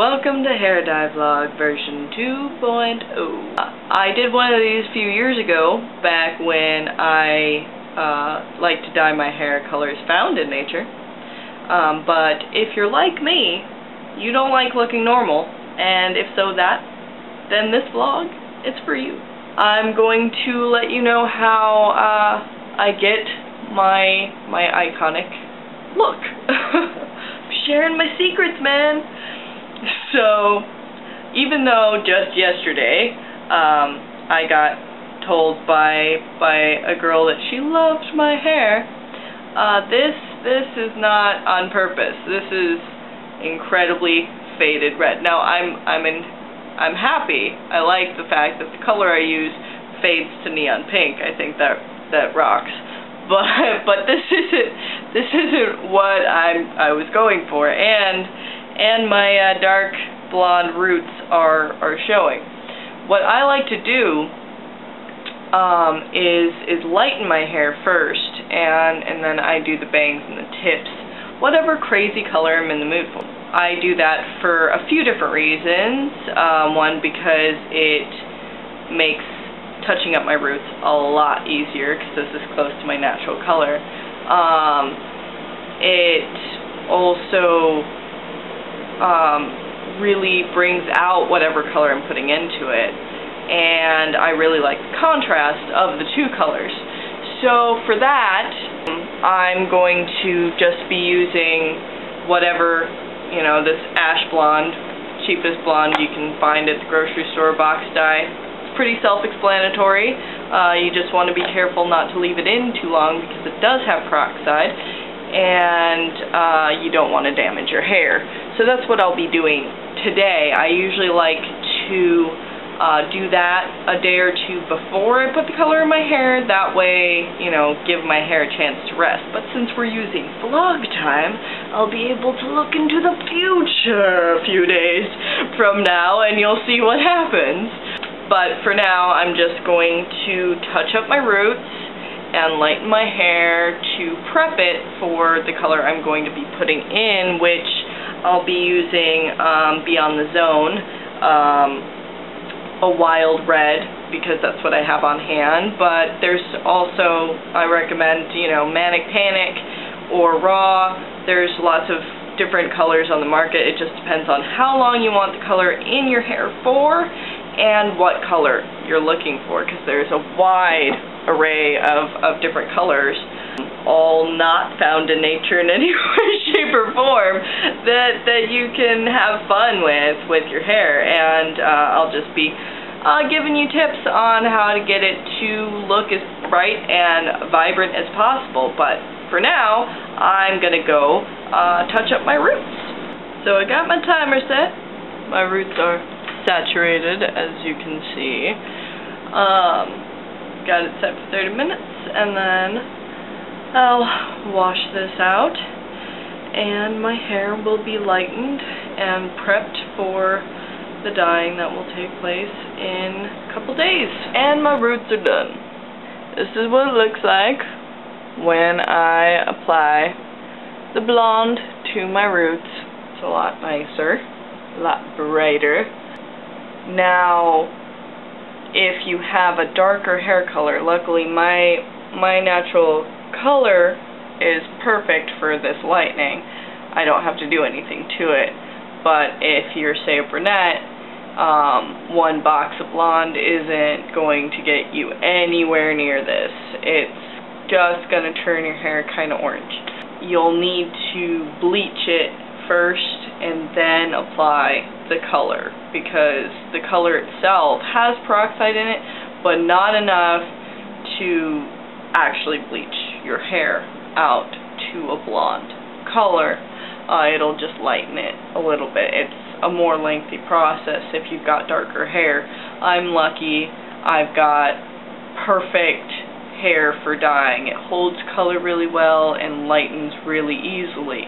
Welcome to Hair Dye Vlog version 2.0. I did one of these a few years ago, back when I like to dye my hair colors found in nature. But if you're like me, you don't like looking normal, and if so then this vlog, it's for you. I'm going to let you know how I get my iconic look. I'm sharing my secrets, man. So, even though just yesterday I got told by a girl that she loved my hair, this is not on purpose. This is incredibly faded red. Now I'm happy. I like the fact that the color I use fades to neon pink. I think that rocks. But this isn't what I was going for, and my dark blonde roots are showing. What I like to do is lighten my hair first, and then I do the bangs and the tips, whatever crazy color I'm in the mood for. I do that for a few different reasons. One, because it makes touching up my roots a lot easier, because this is close to my natural color. It also really brings out whatever color I'm putting into it, and I really like the contrast of the two colors. So for that, I'm going to just be using whatever, this ash blonde, cheapest blonde you can find at the grocery store, box dye. It's pretty self-explanatory. You just want to be careful not to leave it in too long, because it does have peroxide, and you don't want to damage your hair. So that's what I'll be doing today. I usually like to do that a day or two before I put the color in my hair. That way, give my hair a chance to rest. But since we're using vlog time, I'll be able to look into the future a few days from now, and you'll see what happens. But for now, I'm just going to touch up my roots and lighten my hair to prep it for the color I'm going to be putting in, which I'll be using Beyond the Zone, a wild red, because that's what I have on hand. But there's also, I recommend, Manic Panic or Raw. There's lots of different colors on the market. It just depends on how long you want the color in your hair for and what color you're looking for, because there's a wide array of different colors, all not found in nature in any way, shape, or form, that you can have fun with your hair. And I'll just be giving you tips on how to get it to look as bright and vibrant as possible. But for now, I'm gonna go touch up my roots. So I got my timer set. My roots are saturated, as you can see. Got it set for 30 minutes, and then I'll wash this out, and my hair will be lightened and prepped for the dyeing that will take place in a couple days. And my roots are done. This is what it looks like when I apply the blonde to my roots. It's a lot nicer, a lot brighter. Now, if you have a darker hair color, luckily my natural color is perfect for this lightening. I don't have to do anything to it. But if you're, say, a brunette, one box of blonde isn't going to get you anywhere near this. It's just going to turn your hair kind of orange. You'll need to bleach it first and then apply the color, because the color itself has peroxide in it, but not enough to actually bleach your hair out to a blonde color. It'll just lighten it a little bit. It's a more lengthy process if you've got darker hair. I'm lucky. I've got perfect hair for dyeing. It holds color really well and lightens really easily.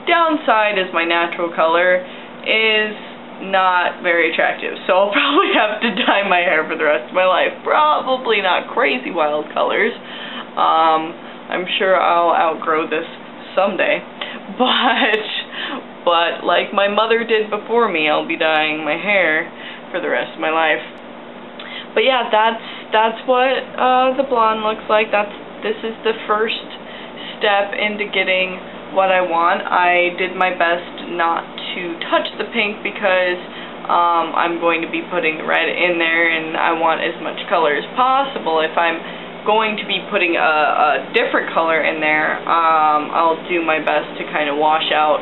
Downside is my natural color is not very attractive, so I'll probably have to dye my hair for the rest of my life. Probably not crazy wild colors. I'm sure I'll outgrow this someday, but but like my mother did before me, I'll be dyeing my hair for the rest of my life. But yeah, that's what the blonde looks like. This is the first step into getting what I want. I did my best not to touch the pink because I'm going to be putting the red in there, and I want as much color as possible. If I'm going to be putting a different color in there, I'll do my best to kind of wash out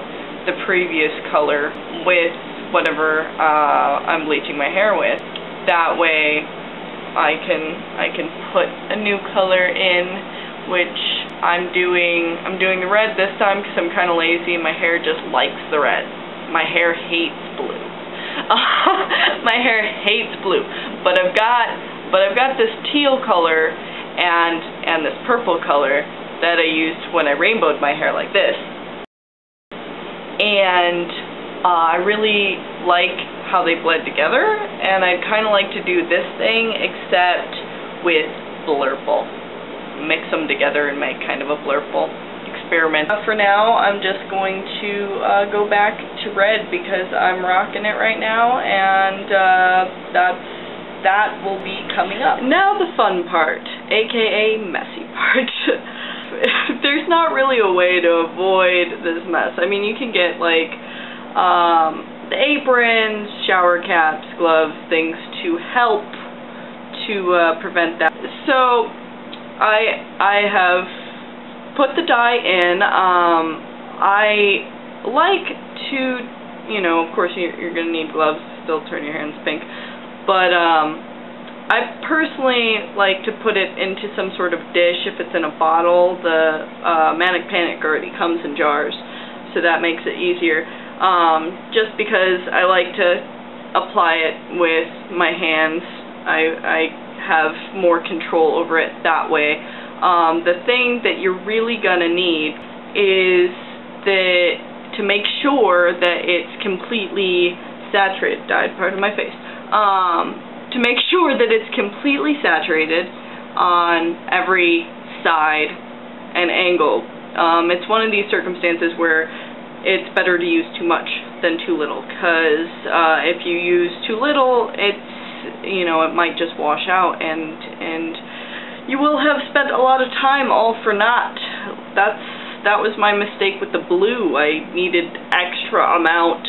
the previous color with whatever I'm bleaching my hair with. That way I can put a new color in, which I'm doing the red this time because I'm kind of lazy and my hair just likes the red. My hair hates blue. My hair hates blue, but I've got this teal color and this purple color that I used when I rainbowed my hair like this, and I really like how they blend together, and I'd kind of like to do this thing except with blurple. Mix them together and make kind of a blurple experiment. For now, I'm just going to go back to red because I'm rocking it right now, and that will be coming up. Now the fun part, aka messy part. There's not really a way to avoid this mess. I mean, you can get like the aprons, shower caps, gloves, things to help to prevent that. So I have put the dye in. I like to, you know, of course you're going to need gloves to still turn your hands pink, but I personally like to put it into some sort of dish. If it's in a bottle, the Manic Panic already comes in jars, so that makes it easier. Just because I like to apply it with my hands. I have more control over it that way. The thing that you're really gonna need is to make sure that it's completely saturated. Dyed part of my face. To make sure that it's completely saturated on every side and angle. It's one of these circumstances where it's better to use too much than too little, because if you use too little, it's, you know, it might just wash out, and you will have spent a lot of time all for naught. That was my mistake with the blue. I needed extra amount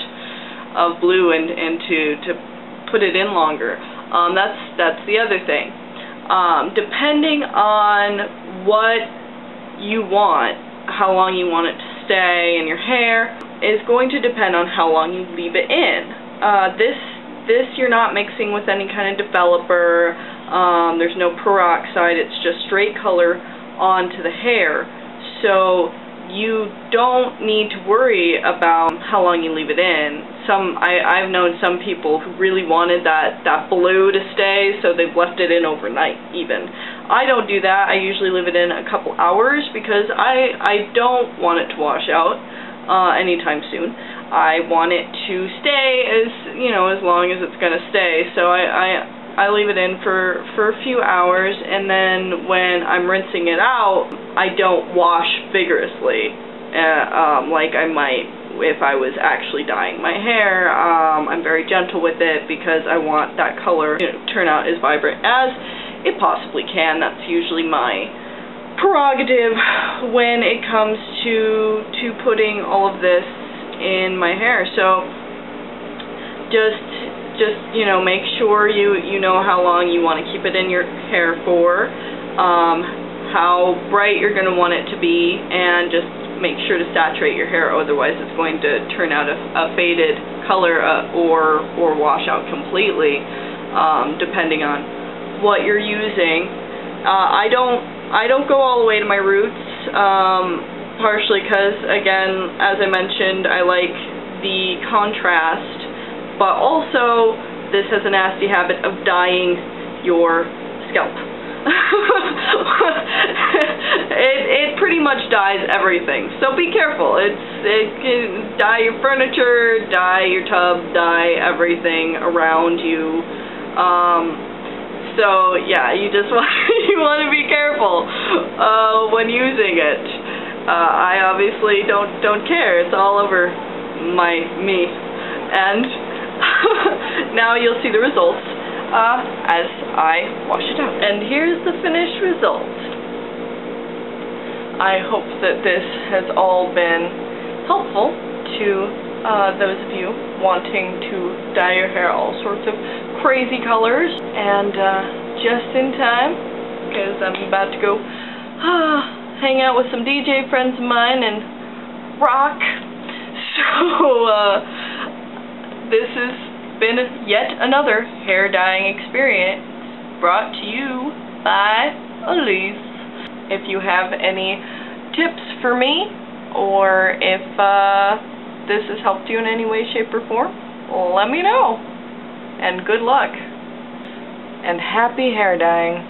of blue and to put it in longer. That's the other thing. Depending on what you want, how long you want it to stay in your hair, is going to depend on how long you leave it in. This you're not mixing with any kind of developer. There's no peroxide. It's just straight color onto the hair. So you don't need to worry about how long you leave it in. I've known some people who really wanted that blue to stay, so they've left it in overnight even. I don't do that. I usually leave it in a couple hours because I don't want it to wash out anytime soon. I want it to stay as long as it's gonna stay. So I leave it in for a few hours, and then when I'm rinsing it out, I don't wash vigorously like I might if I was actually dyeing my hair. I'm very gentle with it because I want that color to turn out as vibrant as it possibly can. That's usually my prerogative when it comes to putting all of this in my hair. So just make sure you know how long you want to keep it in your hair for, how bright you're going to want it to be, and just make sure to saturate your hair, otherwise it's going to turn out a faded color or wash out completely, depending on what you're using. I don't go all the way to my roots, partially because, again, as I mentioned, I like the contrast, but also this has a nasty habit of dyeing your scalp. It pretty much dyes everything, so be careful. It can dye your furniture, dye your tub, dye everything around you. So yeah, you just want to be careful when using it. I obviously don't care. It's all over me. And now you'll see the results as I wash it out. And here's the finished result. I hope that this has all been helpful to those of you wanting to dye your hair all sorts of crazy colors, and just in time, because I'm about to go hang out with some DJ friends of mine and rock. So this has been yet another hair dyeing experience brought to you by Elise. If you have any tips for me, or if this has helped you in any way, shape, or form, let me know. And good luck. And happy hair dyeing.